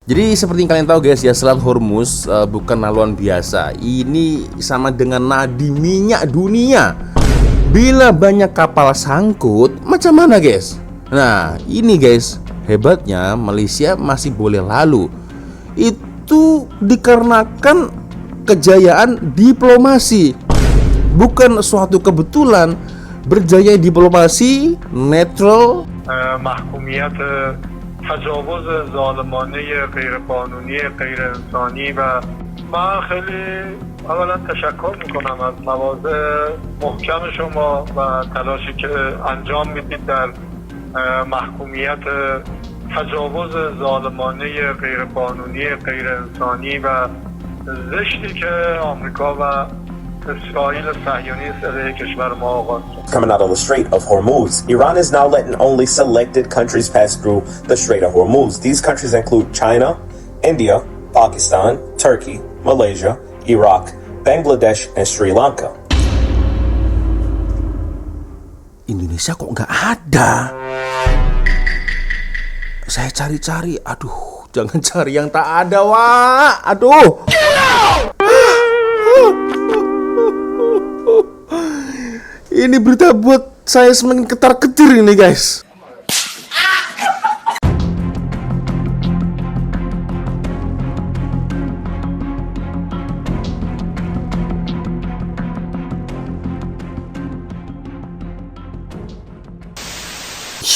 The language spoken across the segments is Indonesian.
Jadi seperti yang kalian tahu guys ya, Selat Hormuz bukan haluan biasa. Ini sama dengan nadi minyak dunia. Bila banyak kapal sangkut, macam mana guys? Nah ini guys, hebatnya Malaysia masih boleh lalu. Itu dikarenakan kejayaan diplomasi, bukan suatu kebetulan. Berjaya diplomasi, netral, محکومیت تجاوز ظالمانه غیرقانونی غیر انسانی و من خیلی اولا تشکر میکنم از مواضع محکم شما و تلاشی که انجام میدید در محکومیت تجاوز ظالمانه غیرقانونی غیر انسانی و زشتی که آمریکا و اسرائیل صهیونیست علیه کشور ما آغاز کرد. Coming out of the Strait of Hormuz, Iran is now letting only selected countries pass through the Strait of Hormuz. These countries include China, India, Pakistan, Turkey, Malaysia, Iraq, Bangladesh, and Sri Lanka. Indonesia kok nggak ada? Saya cari-cari, aduh, jangan cari yang tak ada, Wak. Aduh. Ini berita buat saya semakin ketar-ketir ini guys.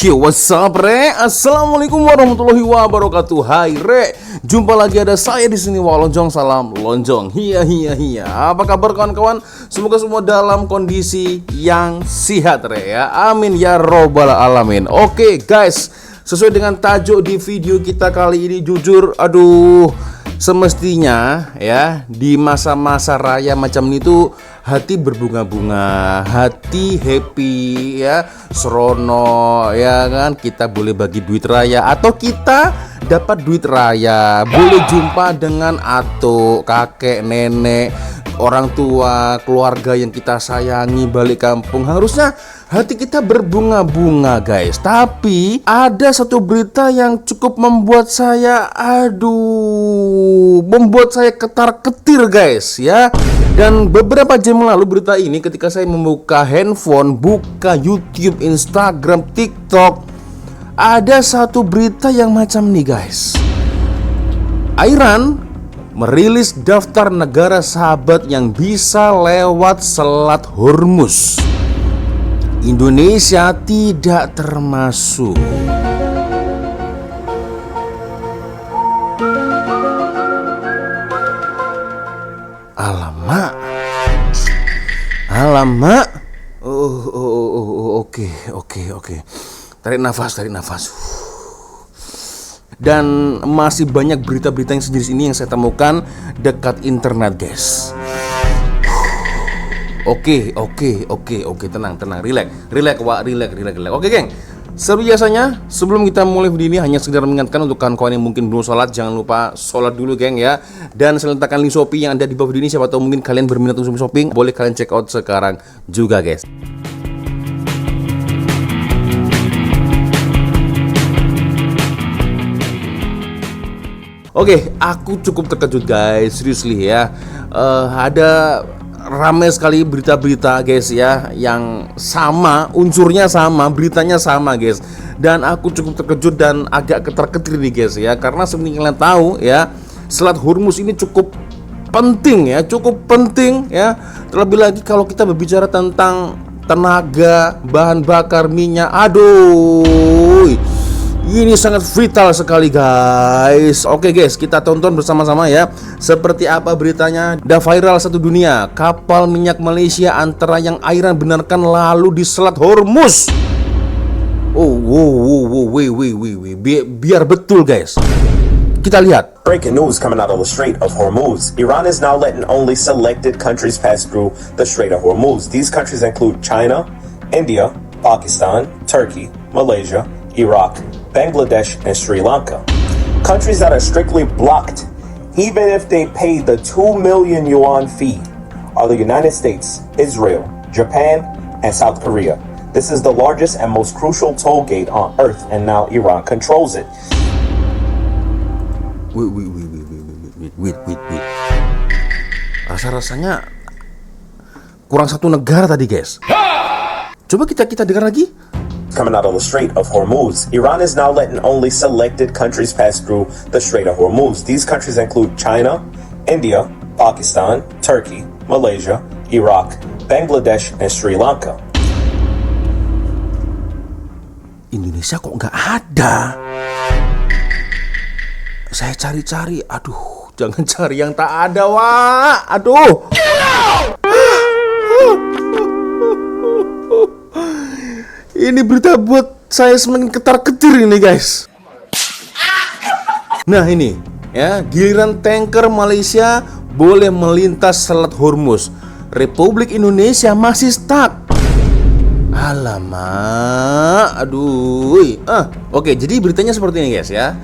Yo, what's up, Re? Assalamualaikum warahmatullahi wabarakatuh. Hai, Re. Jumpa lagi ada saya di sini, Wak Lonjong. Salam Lonjong. Hiya. Apa kabar kawan-kawan? Semoga semua dalam kondisi yang sehat, Re ya. Amin ya robbal alamin. Oke, guys. Sesuai dengan tajuk di video kita kali ini, jujur, aduh, semestinya ya di masa-masa raya macam ini tuh hati berbunga-bunga, hati happy ya, serono ya kan, kita boleh bagi duit raya atau kita dapat duit raya, boleh jumpa dengan atuk, kakek, nenek, orang tua, keluarga yang kita sayangi balik kampung. Harusnya hati kita berbunga-bunga guys. Tapi ada satu berita yang cukup membuat saya membuat saya ketar-ketir guys ya. Dan beberapa jam lalu berita ini ketika saya membuka handphone, buka YouTube, Instagram, TikTok, ada satu berita yang macam nih guys. Iran merilis daftar negara sahabat yang bisa lewat Selat Hormuz. Indonesia tidak termasuk. Alamak. Oke. Tarik nafas. Dan masih banyak berita-berita yang sejenis ini yang saya temukan dekat internet, guys. Oke, tenang, relax, Wak, relax. Oke, geng. Seperti biasanya, sebelum kita mulai video ini hanya sekedar mengingatkan untuk kawan-kawan yang mungkin belum sholat, jangan lupa sholat dulu, geng ya. Dan saya letakkan link Shopee yang ada di bawah video ini. Siapa tahu mungkin kalian berminat untuk shopping, boleh kalian check out sekarang juga, guys. Oke, aku cukup terkejut guys, seriously ya. Ada ramai sekali berita-berita guys ya, yang sama, unsurnya sama, beritanya sama guys. Dan aku cukup terkejut dan agak ketar-ketir nih guys ya, karena seperti kalian tahu ya, Selat Hormuz ini cukup penting ya. Terlebih lagi kalau kita berbicara tentang tenaga, bahan bakar minyak, aduh, ini sangat vital sekali guys. Oke guys, kita tonton bersama-sama ya, seperti apa beritanya. Udah viral satu dunia, kapal minyak Malaysia antara yang Iran benarkan lalu di Selat Hormuz. Biar betul guys. Kita lihat. Breaking news coming out of the Strait of Hormuz. Iran is now letting only selected countries pass through the Strait of Hormuz. These countries include China, India, Pakistan, Turkey, Malaysia, Iraq, Bangladesh, and Sri Lanka. Countries that are strictly blocked, even if they pay the 2 million yuan fee, are the United States, Israel, Japan, and South Korea. This is the largest and most crucial toll gate on Earth, and now Iran controls it. Wait. Rasa-rasanya kurang satu negara tadi, guys. Coba kita dengar lagi. Coming out of the Strait of Hormuz, Iran is now letting only selected countries pass through the Strait of Hormuz. These countries include China, India, Pakistan, Turkey, Malaysia, Iraq, Bangladesh, and Sri Lanka. Indonesia kok nggak ada? Saya cari-cari, aduh, jangan cari yang tak ada, Wak. Aduh. Ini berita buat saya semakin ketar-ketir ini, guys. Nah ini, ya, giliran tanker Malaysia boleh melintas Selat Hormuz, Republik Indonesia masih stuck. Alamak, aduh. Oke, jadi beritanya seperti ini, guys, ya.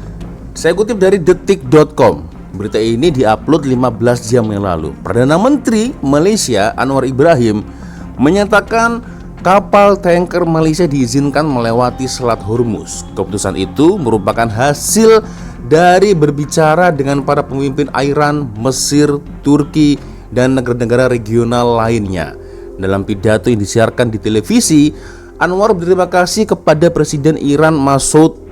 Saya kutip dari detik.com. Berita ini diupload 15 jam yang lalu. Perdana Menteri Malaysia Anwar Ibrahim menyatakan kapal tanker Malaysia diizinkan melewati Selat Hormuz. Keputusan itu merupakan hasil dari berbicara dengan para pemimpin Iran, Mesir, Turki, dan negara-negara regional lainnya. Dalam pidato yang disiarkan di televisi, Anwar berterima kasih kepada Presiden Iran Masoud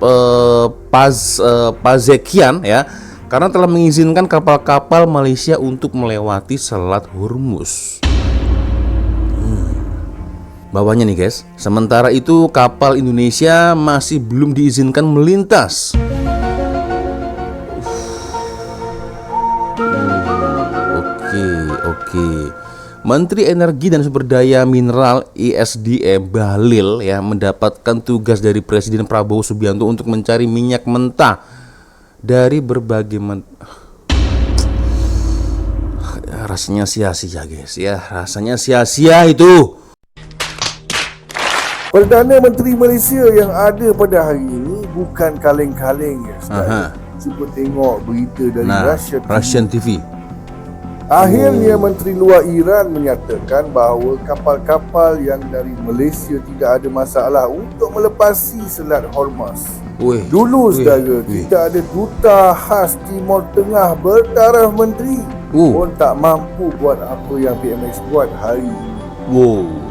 Pezeshkian, ya, karena telah mengizinkan kapal-kapal Malaysia untuk melewati Selat Hormuz. Bawahnya nih, guys. Sementara itu kapal Indonesia masih belum diizinkan melintas. Oke. Menteri Energi dan Sumber Daya Mineral ISDM Bahlil, ya, mendapatkan tugas dari Presiden Prabowo Subianto untuk mencari minyak mentah dari berbagai rasanya sia-sia, guys, ya. Rasanya sia-sia itu. Perdana Menteri Malaysia yang ada pada hari ini bukan kaleng-kaleng, ya. Cuba tengok berita dari Russian TV. Akhirnya Menteri Luar Iran menyatakan bahawa kapal-kapal yang dari Malaysia tidak ada masalah untuk melepasi Selat Hormuz. Dulu saudara, kita ada duta khas Timur Tengah bertaraf menteri pun tak mampu buat apa yang PMX buat hari ini.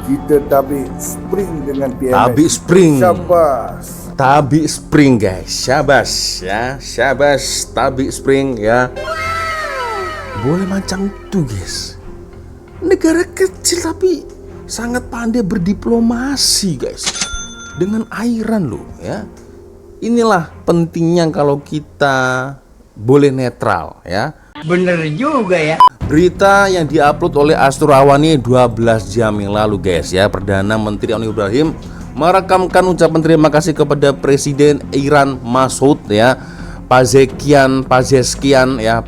Kita tabik spring dengan PMX. Tabik spring. Syabas. Tabik spring, guys. Syabas, ya. Syabas, tabik spring, ya. Boleh macam itu, guys. Negara kecil tapi sangat pandai berdiplomasi, guys. Dengan Iran loh, ya. Inilah pentingnya kalau kita boleh netral, ya. Bener juga ya. Berita yang diupload oleh Astro Awani 12 jam yang lalu, guys, ya. Perdana Menteri Anwar Ibrahim merekamkan ucapan terima kasih kepada Presiden Iran Masoud, ya, Pezeshkian, ya,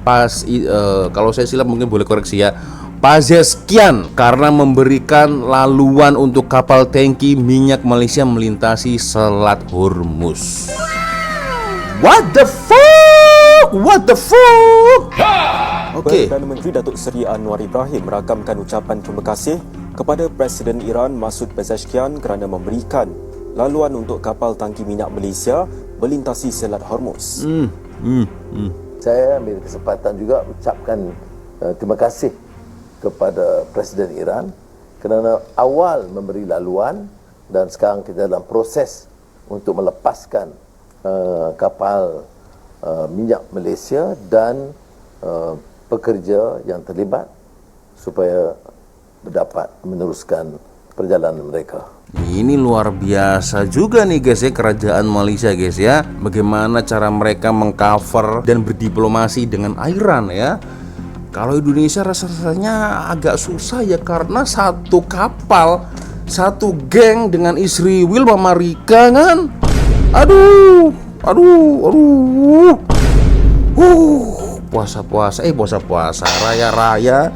kalau saya silap mungkin boleh koreksi, ya, Pezeshkian, karena memberikan laluan untuk kapal tangki minyak Malaysia melintasi Selat Hormuz. What the fuck? Perdana Menteri Datuk Seri Anwar Ibrahim merakamkan ucapan terima kasih kepada Presiden Iran Masoud Pezeshkian kerana memberikan laluan untuk kapal tangki minyak Malaysia melintasi Selat Hormuz. Saya ambil kesempatan juga ucapkan terima kasih kepada Presiden Iran kerana awal memberi laluan dan sekarang kita dalam proses untuk melepaskan kapal minyak Malaysia dan pekerja yang terlibat supaya dapat meneruskan perjalanan mereka. Ini luar biasa juga nih, guys, ya, kerajaan Malaysia, guys, ya. Bagaimana cara mereka mengcover dan berdiplomasi dengan Iran, ya. Kalau Indonesia rasanya agak susah, ya, karena satu kapal, satu geng dengan istri Will Mama Rika, kan. Aduh. Puasa-puasa, raya-raya.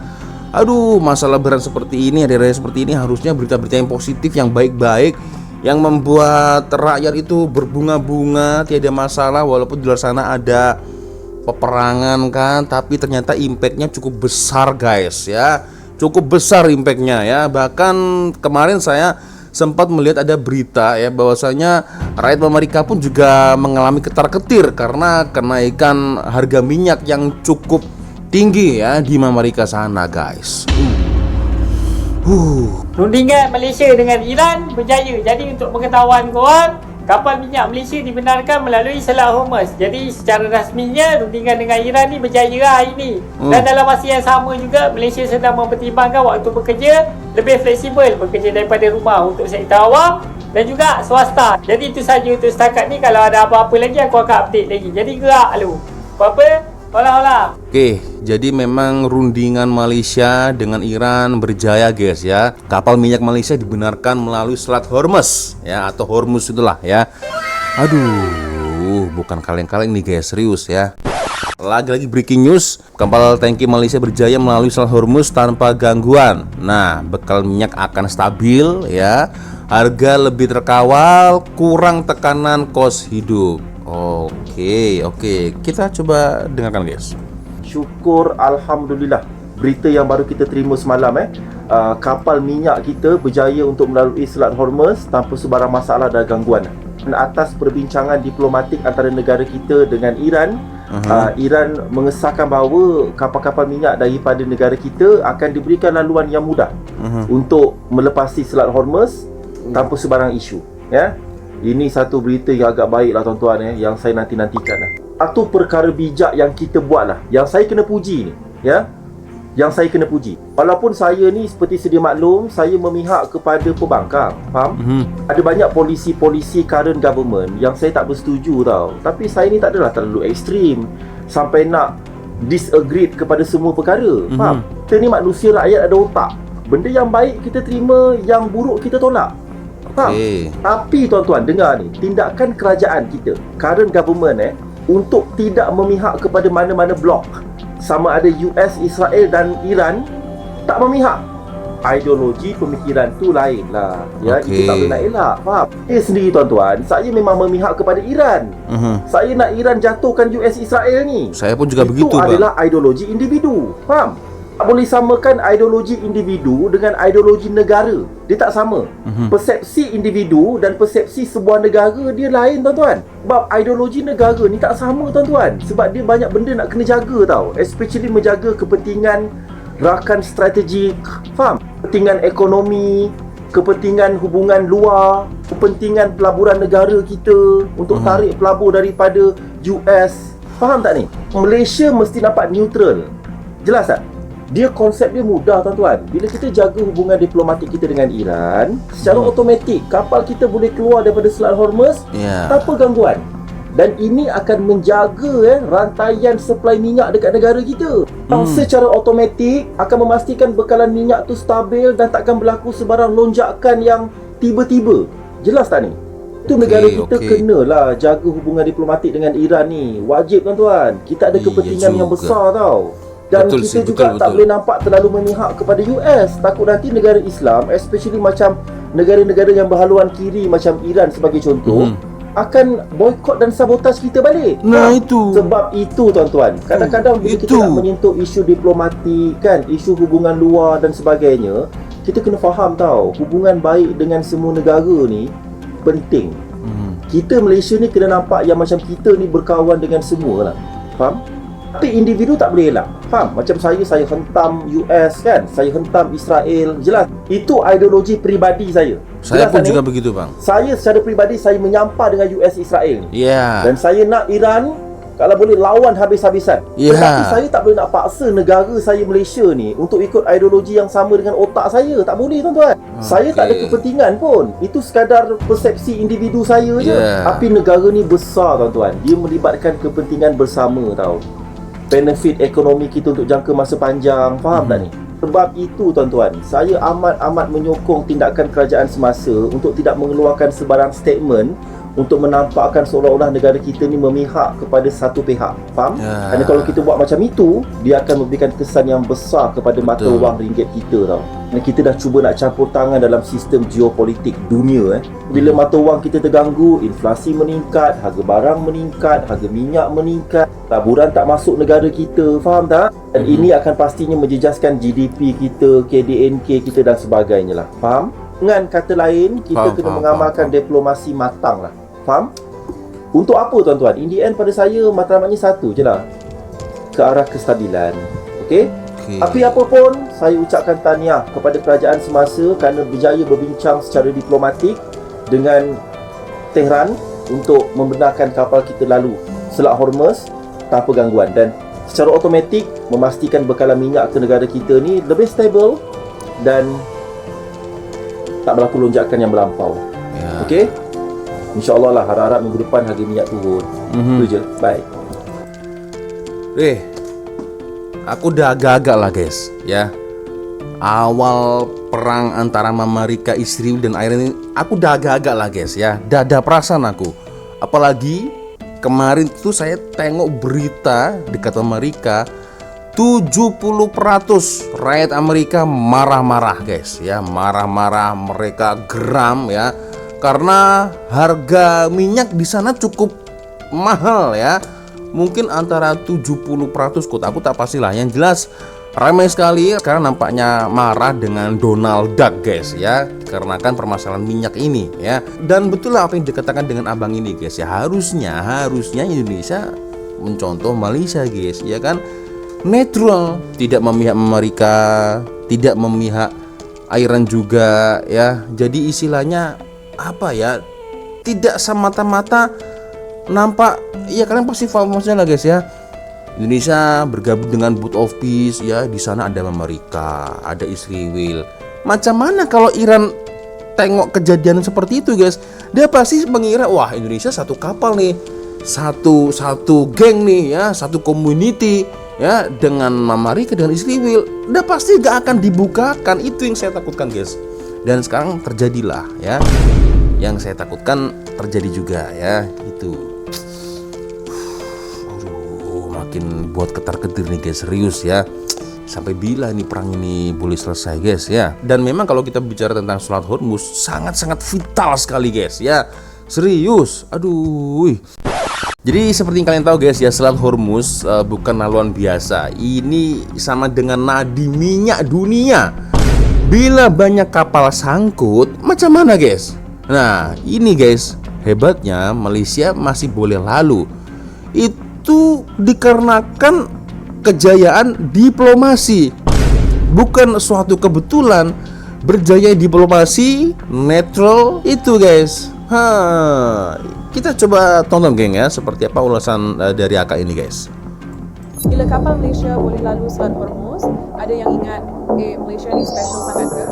Aduh, masa lebaran seperti ini, hari raya seperti ini, harusnya berita-berita yang positif, yang baik-baik, yang membuat rakyat itu berbunga-bunga, tiada masalah. Walaupun di luar sana ada peperangan, kan, tapi ternyata impactnya cukup besar, guys, ya. Cukup besar impactnya, ya. Bahkan kemarin saya sempat melihat ada berita, ya, bahwasanya rakyat Amerika pun juga mengalami ketar-ketir karena kenaikan harga minyak yang cukup tinggi ya di Amerika sana, guys. Rundingan Malaysia dengan Iran berjaya. Jadi untuk pengetahuan korang, kapal minyak Malaysia dibenarkan melalui Selat Hormuz. Jadi secara rasminya rundingan dengan Iran ni berjaya hari ini. Dan dalam masa yang sama juga, Malaysia sedang mempertimbangkan waktu bekerja lebih fleksibel, bekerja daripada rumah untuk sektor awam dan juga swasta. Jadi itu saja untuk setakat ni. Kalau ada apa-apa lagi aku akan update lagi. Jadi gerak lu. Apa-apa? Olah-olah. Oke, jadi memang rundingan Malaysia dengan Iran berjaya, guys ya. Kapal minyak Malaysia dibenarkan melalui Selat Hormuz ya, atau Hormuz itulah ya. Aduh, bukan kaleng-kaleng nih guys, serius ya. Lagi-lagi breaking news, kapal tangki Malaysia berjaya melalui Selat Hormuz tanpa gangguan. Nah, bekal minyak akan stabil ya. Harga lebih terkawal, kurang tekanan kos hidup. Oke, kita coba dengarkan, guys. Syukur Alhamdulillah, berita yang baru kita terima semalam kapal minyak kita berjaya untuk melalui Selat Hormuz tanpa sebarang masalah dan gangguan. Dan atas perbincangan diplomatik antara negara kita dengan Iran, Iran mengesahkan bahawa kapal-kapal minyak daripada negara kita akan diberikan laluan yang mudah untuk melepasi Selat Hormuz tanpa sebarang isu ya. Ini satu berita yang agak baik lah tuan-tuan yang saya nanti-nantikan lah. Satu perkara bijak yang kita buat lah, yang saya kena puji ni ya. Yang saya kena puji, walaupun saya ni seperti sedia maklum, saya memihak kepada pembangkang, faham? Ada banyak polisi-polisi current government yang saya tak bersetuju tau. Tapi saya ni tak adalah terlalu ekstrim sampai nak disagree kepada semua perkara, faham? Kita ni manusia, rakyat ada otak. Benda yang baik kita terima, yang buruk kita tolak. Tapi tuan-tuan dengar ni, tindakan kerajaan kita, current government untuk tidak memihak kepada mana-mana blok, sama ada US, Israel dan Iran, tak memihak. Ideologi pemikiran tu lain lah ya, itu tak boleh nak elak, faham? Sendiri tuan-tuan, saya memang memihak kepada Iran. Saya nak Iran jatuhkan US, Israel ni. Saya pun juga begitu, itu adalah ideologi individu, faham? Tak boleh samakan ideologi individu dengan ideologi negara. Dia tak sama. Persepsi individu dan persepsi sebuah negara dia lain, tuan-tuan. Sebab ideologi negara ni tak sama, tuan-tuan. Sebab dia banyak benda nak kena jaga tau. Especially menjaga kepentingan rakan strategik, faham? Kepentingan ekonomi, kepentingan hubungan luar, kepentingan pelaburan negara kita untuk tarik pelabur daripada US. Faham tak ni? Malaysia mesti nampak neutral. Jelas tak? Dia konsep dia mudah, tuan-tuan. Bila kita jaga hubungan diplomatik kita dengan Iran, secara automatik kapal kita boleh keluar daripada Selat Hormuz tanpa gangguan. Dan ini akan menjaga rantaian supply minyak dekat negara kita. Secara automatik akan memastikan bekalan minyak tu stabil dan takkan berlaku sebarang lonjakan yang tiba-tiba. Jelas tak ni? Itu negara kita kenalah jaga hubungan diplomatik dengan Iran ni. Wajib, tuan-tuan. Kita ada kepentingan yang besar tau. Dan kita juga tak boleh nampak terlalu memihak kepada US. Takut nanti negara Islam, especially macam negara-negara yang berhaluan kiri macam Iran sebagai contoh, akan boykot dan sabotaj kita balik. Itu. Sebab itu, tuan-tuan, kadang-kadang bila kita nak menyentuh isu diplomatik kan, isu hubungan luar dan sebagainya, kita kena faham tau, hubungan baik dengan semua negara ni penting. Kita Malaysia ni kena nampak yang macam kita ni berkawan dengan semua lah, faham? Tapi individu tak boleh elak, faham? Macam saya hentam US kan, saya hentam Israel. Jelas, itu ideologi peribadi saya. Saya pun juga begitu, bang. Saya secara peribadi, saya menyampah dengan US, Israel ni. Dan saya nak Iran kalau boleh lawan habis-habisan. Tetapi saya tak boleh nak paksa negara saya Malaysia ni untuk ikut ideologi yang sama dengan otak saya. Tak boleh, tuan-tuan. Saya tak ada kepentingan pun. Itu sekadar persepsi individu saya je. Tapi negara ni besar, tuan-tuan. Dia melibatkan kepentingan bersama tau. Benefit ekonomi kita untuk jangka masa panjang. Faham tak ni? Sebab itu, tuan-tuan, saya amat-amat menyokong tindakan kerajaan semasa untuk tidak mengeluarkan sebarang statement untuk menampakkan seolah-olah negara kita ni memihak kepada satu pihak. Faham? Kerana kalau kita buat macam itu, dia akan memberikan kesan yang besar kepada mata wang ringgit kita tau. Dan kita dah cuba nak campur tangan dalam sistem geopolitik dunia. Bila mata wang kita terganggu, inflasi meningkat, harga barang meningkat, harga minyak meningkat, taburan tak masuk negara kita. Faham tak? Dan ini akan pastinya menjejaskan GDP kita, KDNK kita dan sebagainya lah. Faham? Dengan kata lain, kita kena mengamalkan diplomasi matang lah. Faham? Untuk apa tuan-tuan? In the end pada saya matlamatnya satu je lah, ke arah kestabilan. Okey? Tapi apapun, saya ucapkan tahniah kepada kerajaan semasa kerana berjaya berbincang secara diplomatik dengan Tehran untuk membenarkan kapal kita lalu Selat Hormuz tanpa gangguan, dan secara automatik memastikan bekalan minyak ke negara kita ni lebih stabil dan tak berlaku lonjakan yang melampau. Okey? InsyaAllah lah, harap-harap minggu depan harga minyak turun. Itu je. Bye. Aku udah agak-agak lah guys ya. Awal perang antara Amerika, Israel dan Iran ini aku udah agak-agak lah guys ya. Ada perasaan aku. Apalagi kemarin tuh saya tengok berita dekat Amerika, 70% rakyat Amerika marah-marah guys ya. Marah-marah, mereka geram ya, karena harga minyak di sana cukup mahal ya. Mungkin antara 70%, kota aku tak pastilah. Yang jelas ramai sekali karena nampaknya marah dengan Donald Duck guys ya, karena kan permasalahan minyak ini ya. Dan betul lah apa yang dikatakan dengan abang ini guys ya. Harusnya Indonesia mencontoh Malaysia guys ya kan, netral, tidak memihak Amerika, tidak memihak Iran juga ya. Jadi istilahnya apa ya, tidak semata-mata nampak ya, kalian pasti paham maksudnya lah guys ya. Indonesia bergabung dengan Board of Peace ya, di sana ada Amerika, ada Israel. Macam mana kalau Iran tengok kejadian seperti itu guys? Dia pasti mengira wah Indonesia satu kapal nih, satu geng nih ya, satu community ya dengan Amerika, dengan Israel. Dia pasti gak akan dibukakan. Itu yang saya takutkan guys. Dan sekarang terjadilah ya, yang saya takutkan terjadi juga ya. Itu makin buat ketar-ketir nih guys, serius ya. Sampai bila nih perang ini boleh selesai guys ya. Dan memang kalau kita bicara tentang Selat Hormuz sangat-sangat vital sekali guys ya. Serius, aduh. Jadi seperti yang kalian tahu guys ya, Selat Hormuz bukan haluan biasa. Ini sama dengan nadi minyak dunia. Bila banyak kapal sangkut, macam mana guys? Nah ini guys, hebatnya Malaysia masih boleh lalu. Itu dikarenakan kejayaan diplomasi, bukan suatu kebetulan. Berjaya diplomasi, netral itu guys. Kita coba tonton geng ya, seperti apa ulasan dari akak ini guys. Bila kapal Malaysia boleh lalu Selat Hormuz, ada yang ingat, Malaysia ni special sangat ke?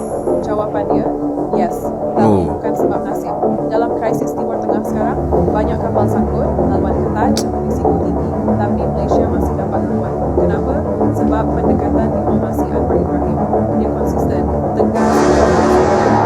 Jawapan dia, yes. Tapi bukan sebab nasib. Dalam krisis Timur Tengah sekarang, banyak kapal sangkut, laluan ketat, risiko tinggi. Tapi Malaysia masih dapat laluan. Kenapa? Sebab pendekatan diplomasi Anwar Ibrahim. Dia konsisten, tegas,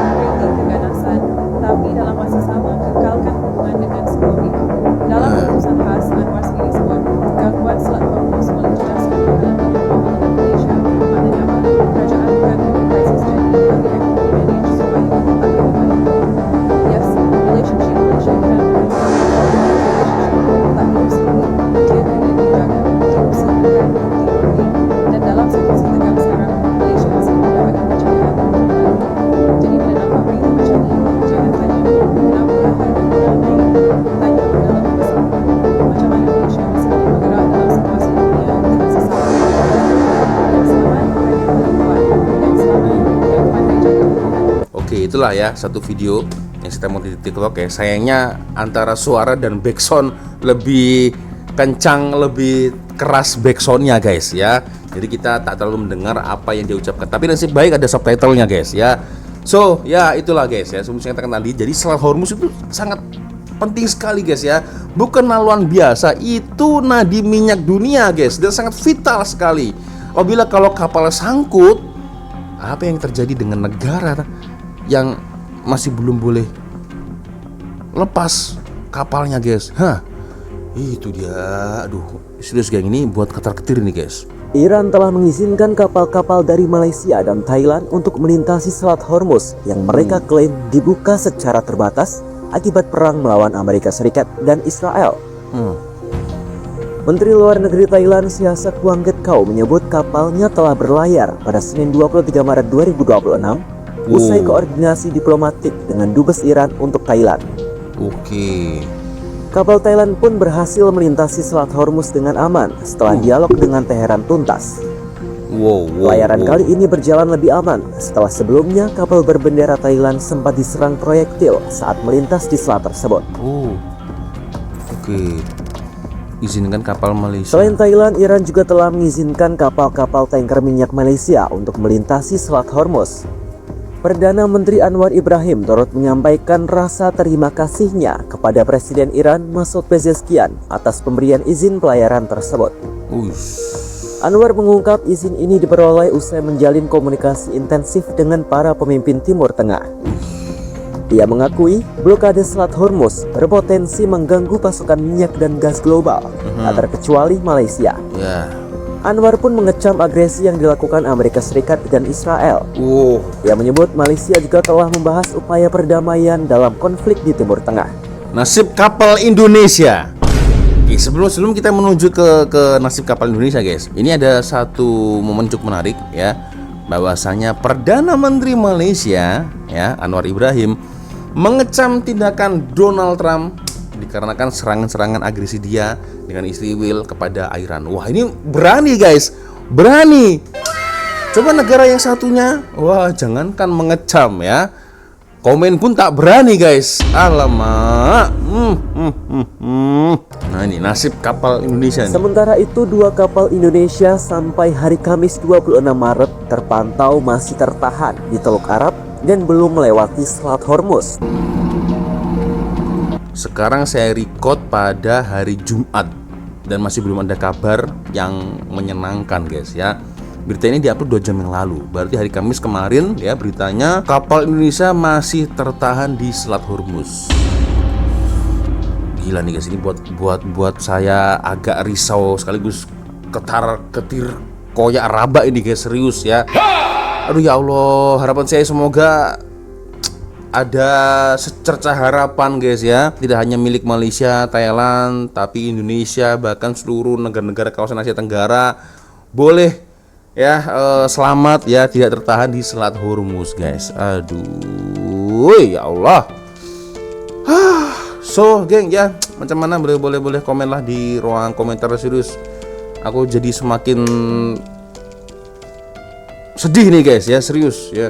memiliki keganasan, tapi dalam masa sama kekalkan hubungan dengan semua pihak. Dalam keputusan khas, Anwar sendiri sebut, gangguan Selat Hormuz mencerdaskan dalam pemahaman Malaysia. Maknanya apa? Kerajaan bukan krisis jadi, tapi ekonomi manage supaya tak kembali. Yes, relationship Malaysia dan tak hidup sendiri. Dia kena dijaga, diusahakan, dipenuhi. Dan dalam situasi tegang sekarang, Malaysia masih mendapatkan kepercayaan. Jadi bila nampak berita macam ni, jangan tanya kenapa harga guna naik. Tanya pada lebih besar, macam mana Malaysia masih boleh bergerak dalam situasi dunia dengan sesama. Yang selamat hanya perempuan, yang selamat yang pandai jaga hubungan. Oke, itulah ya satu video yang saya mau di TikTok ya. Sayangnya antara suara dan backsound lebih kencang, lebih keras backsoundnya guys ya. Jadi kita tak terlalu mendengar apa yang dia ucapkan. Tapi nasib baik ada subtitlenya guys ya. So ya itulah guys ya, seperti yang katakan tadi. Jadi Selat Hormuz itu sangat penting sekali guys ya. Bukan haluan biasa, itu nadi minyak dunia guys, dan sangat vital sekali. Apabila kalau kapal sangkut, apa yang terjadi dengan negara yang masih belum boleh lepas kapalnya guys? Itu dia. Aduh, serius geng, ini buat ketar-ketir nih guys. Iran telah mengizinkan kapal-kapal dari Malaysia dan Thailand untuk melintasi Selat Hormuz yang mereka klaim dibuka secara terbatas akibat perang melawan Amerika Serikat dan Israel. Menteri Luar Negeri Thailand Sihasak Kuanggetkau menyebut kapalnya telah berlayar pada Senin 23 Maret 2026 usai koordinasi diplomatik dengan Dubes Iran untuk Thailand. Oke. Kapal Thailand pun berhasil melintasi Selat Hormuz dengan aman setelah dialog dengan Teheran tuntas. Pelayaran kali ini berjalan lebih aman setelah sebelumnya kapal berbendera Thailand sempat diserang proyektil saat melintas di selat tersebut. Izinkan kapal Malaysia. Selain Thailand, Iran juga telah mengizinkan kapal-kapal tanker minyak Malaysia untuk melintasi Selat Hormuz. Perdana Menteri Anwar Ibrahim turut menyampaikan rasa terima kasihnya kepada Presiden Iran Masoud Pezeshkian atas pemberian izin pelayaran tersebut. Anwar mengungkap izin ini diperoleh usai menjalin komunikasi intensif dengan para pemimpin Timur Tengah. Ia mengakui blokade Selat Hormuz berpotensi mengganggu pasokan minyak dan gas global, tak terkecuali Malaysia. Anwar pun mengecam agresi yang dilakukan Amerika Serikat dan Israel. Ia menyebut Malaysia juga telah membahas upaya perdamaian dalam konflik di Timur Tengah. Nasib kapal Indonesia. Oke, sebelum kita menuju ke nasib kapal Indonesia, guys, ini ada satu momen cukup menarik ya, bahwasanya Perdana Menteri Malaysia ya Anwar Ibrahim mengecam tindakan Donald Trump dikarenakan serangan-serangan agresi dia dengan istri Will kepada Iran. Wah, ini berani, guys, berani. Coba negara yang satunya, wah, jangankan mengecam ya, komen pun tak berani, guys. Alamak. Nah, ini nasib kapal Indonesia nih. Sementara itu, 2 kapal Indonesia sampai hari Kamis 26 Maret terpantau masih tertahan di Teluk Arab dan belum melewati Selat Hormuz. Sekarang saya record pada hari Jumat dan masih belum ada kabar yang menyenangkan, guys ya. Berita ini diupload 2 jam yang lalu. Berarti hari Kamis kemarin ya beritanya kapal Indonesia masih tertahan di Selat Hormuz. Gila nih, guys, ini buat saya agak risau sekaligus ketir koyak raba ini, guys, serius ya. Aduh ya Allah, harapan saya semoga ada secerca harapan, guys ya. Tidak hanya milik Malaysia, Thailand, tapi Indonesia, bahkan seluruh negara-negara kawasan Asia Tenggara boleh ya selamat ya, tidak tertahan di Selat Hormuz, guys. Aduh ya Allah. So, geng ya, macam mana boleh komen lah di ruang komentar. Serius, aku jadi semakin sedih nih, guys ya, serius ya.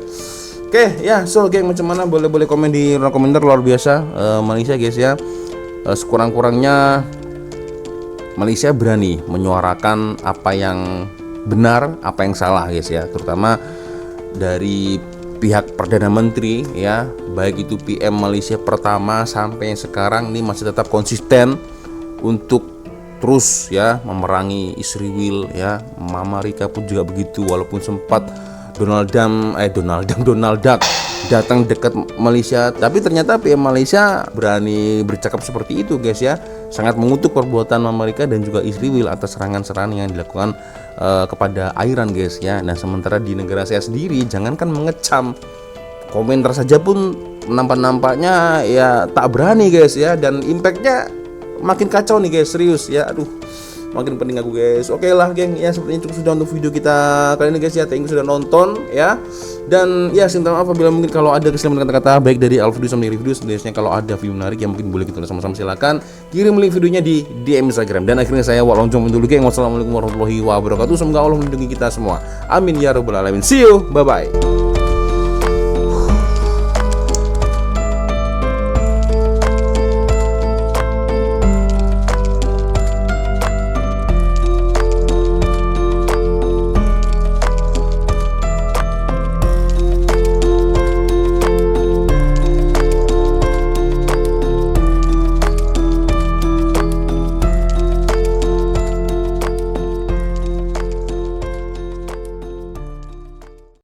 Oke ya, so geng, macam mana boleh komen di ruang komentar. Luar biasa Malaysia, guys ya. Sekurang-kurangnya Malaysia berani menyuarakan apa yang benar, apa yang salah, guys ya. Terutama dari pihak Perdana Menteri ya, baik itu PM Malaysia pertama sampai yang sekarang ini masih tetap konsisten untuk terus ya memerangi istri Will ya. Mama Rika pun juga begitu, walaupun sempat Donald Duck datang dekat Malaysia, tapi ternyata PM Malaysia berani bercakap seperti itu, guys ya. Sangat mengutuk perbuatan Mama Rika dan juga istri Will atas serangan-serangan yang dilakukan kepada Iran, guys ya. Nah, sementara di negara saya sendiri, jangankan mengecam, komentar saja pun nampaknya ya tak berani, guys ya. Dan impactnya makin kacau nih, guys, serius ya. Aduh, makin pening aku, guys. Oke lah, geng ya, sepertinya cukup sudah untuk video kita kali ini, guys ya. Thank you sudah nonton ya. Dan ya, minta maaf apabila mungkin kalau ada kesalahan kata-kata baik dari Alfredo sama dari review. Sebenarnya kalau ada video menarik yang mungkin boleh kita sama-sama, silakan kirim link videonya di DM Instagram. Dan akhirnya saya Wak Lonjong dulu, geng. Wassalamualaikum warahmatullahi wabarakatuh. Semoga Allah melindungi kita semua. Amin ya rabbal alamin. See you, bye bye.